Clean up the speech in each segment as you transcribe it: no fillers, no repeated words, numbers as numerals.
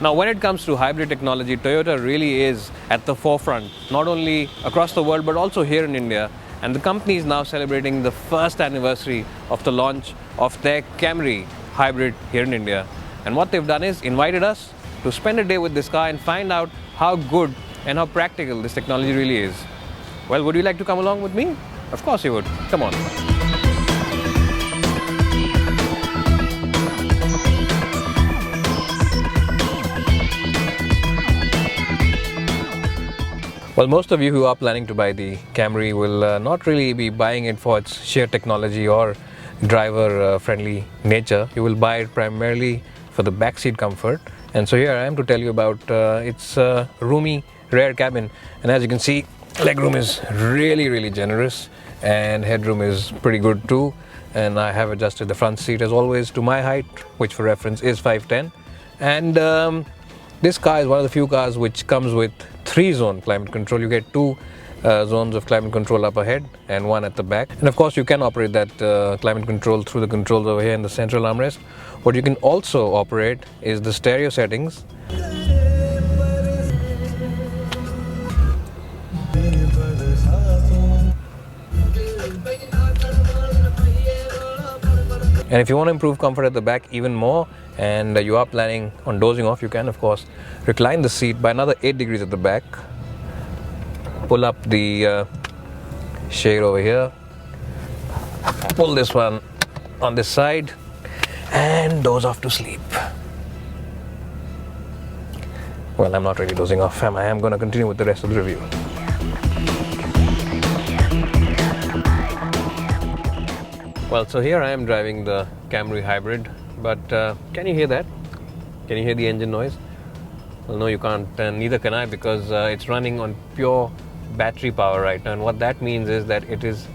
Now, when it comes to hybrid technology, Toyota really is at the forefront, not only across the world but also here in India. And the company is now celebrating the first anniversary of the launch of their Camry hybrid here in India. And what they've done is invited us to spend a day with this car and find out how good and how practical this technology really is. Well, would you like to come along with me? Of course you would. Come on. Well, most of you who are planning to buy the Camry will not really be buying it for its sheer technology or driver-friendly nature. You will buy it primarily for the backseat comfort. And so here I am to tell you about its roomy rear cabin. And as you can see, legroom is really generous and headroom is pretty good too. And I have adjusted the front seat as always to my height, which for reference is 5'10". And this car is one of the few cars which comes with 3-zone climate control. You get 2 zones of climate control up ahead and 1 at the back. And of course you can operate that climate control through the controls over here in the central armrest. What you can also operate is the stereo settings. And if you want to improve comfort at the back even more and you are planning on dozing off, you can of course recline the seat by another 8 degrees at the back. Pull up the shade over here, pull this one on this side and doze off to sleep. Well, I'm not really dozing off, I am going to continue with the rest of the review. Well, so here I am driving the Camry hybrid, but can you hear that? Can you hear the engine noise? Well, no, you can't, and neither can I, because it's running on pure battery power right now. And what that means is that it is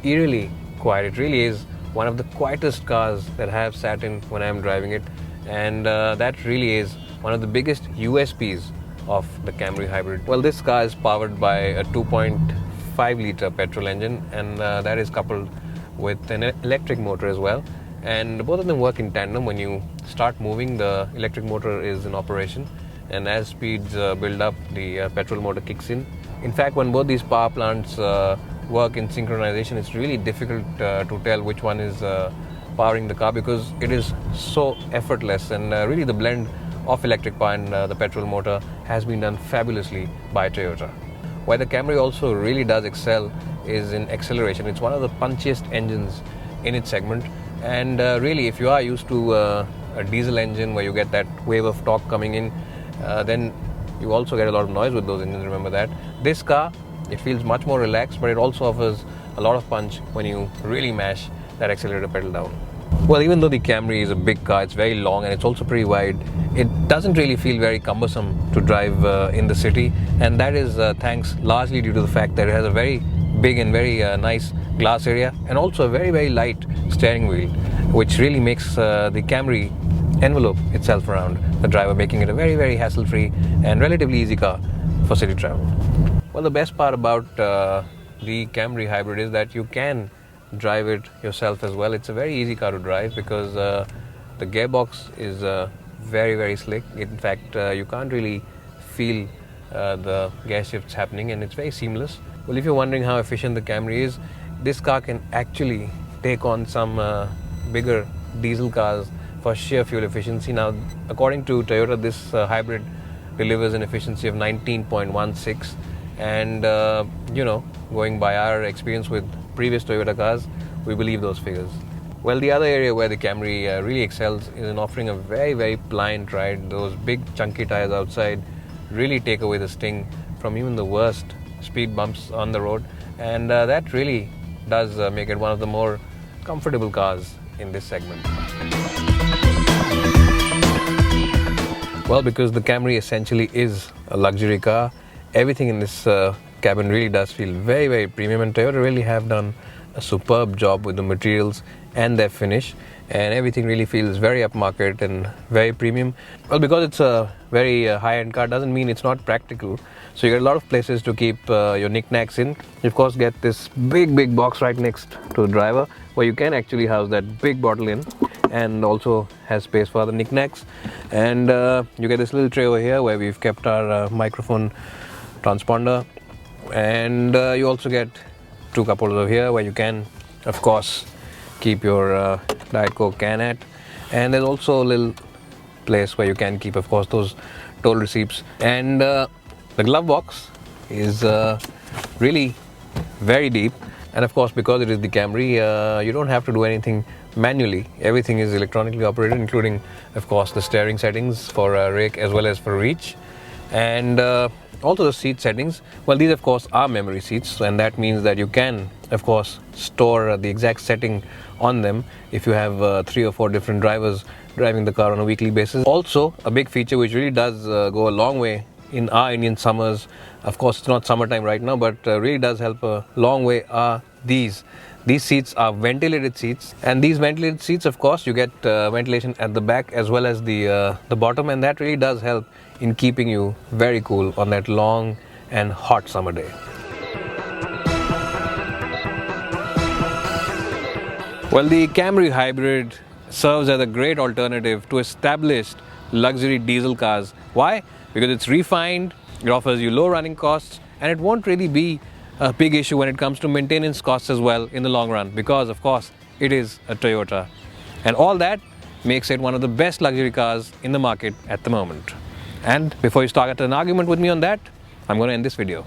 eerily quiet. It really is one of the quietest cars that I have sat in when I'm driving it, and that really is one of the biggest USPs of the Camry hybrid. Well, this car is powered by a 2.5 litre petrol engine, and that is coupled with an electric motor as well, and both of them work in tandem. When you start moving, the electric motor is in operation, and as speeds build up, the petrol motor kicks in. In fact, when both these power plants work in synchronization, it's really difficult to tell which one is powering the car, because it is so effortless, and really the blend of electric power and the petrol motor has been done fabulously by Toyota. Where the Camry also really does excel is in acceleration. It's one of the punchiest engines in its segment, and really if you are used to a diesel engine where you get that wave of torque coming in, then you also get a lot of noise with those engines, remember that. This car, it feels much more relaxed, but it also offers a lot of punch when you really mash that accelerator pedal down. Well, even though the Camry is a big car, it's very long and it's also pretty wide, it doesn't really feel very cumbersome to drive in the city, and that is thanks largely due to the fact that it has a very big and very nice glass area, and also a very light steering wheel, which really makes the Camry envelope itself around the driver, making it a very hassle-free and relatively easy car for city travel. Well, the best part about the Camry hybrid is that you can drive it yourself as well. It's a very easy car to drive because the gearbox is very slick. In fact, you can't really feel the gear shifts happening, and it's very seamless. Well, if you're wondering how efficient the Camry is, this car can actually take on some bigger diesel cars for sheer fuel efficiency. Now, according to Toyota, this hybrid delivers an efficiency of 19.16, and going by our experience with previous Toyota cars, we believe those figures. Well, the other area where the Camry really excels is in offering a very pliant ride. Those big chunky tires outside really take away the sting from even the worst speed bumps on the road, and that really does make it one of the more comfortable cars in this segment. Well, because the Camry essentially is a luxury car, everything in this cabin really does feel very premium, and Toyota really have done a superb job with the materials and their finish, and everything really feels very upmarket and very premium. Well, because it's a very high-end car doesn't mean it's not practical. So you get a lot of places to keep your knickknacks in. You of course get this big box right next to the driver where you can actually house that big bottle in, and also has space for other knickknacks. And you get this little tray over here where we've kept our microphone transponder, and you also get two cup holders over here where you can of course keep your Diet Coke can at, and there's also a little place where you can keep of course those toll receipts. And the glove box is really very deep, and of course because it is the Camry, you don't have to do anything manually. Everything is electronically operated, including of course the steering settings for rake as well as for reach, and also the seat settings. Well, these of course are memory seats, and that means that you can of course store the exact setting on them if you have 3 or 4 different drivers driving the car on a weekly basis. Also a big feature which really does go a long way in our Indian summers. Of course it's not summertime right now, but really does help a long way are these seats are ventilated seats, and these ventilated seats of course you get ventilation at the back as well as the bottom, and that really does help in keeping you very cool on that long and hot summer day. Well, the Camry Hybrid serves as a great alternative to established luxury diesel cars. Why? Because it's refined, it offers you low running costs, and it won't really be a big issue when it comes to maintenance costs as well in the long run, because of course it is a Toyota. And all that makes it one of the best luxury cars in the market at the moment. And before you start an argument with me on that, I'm going to end this video.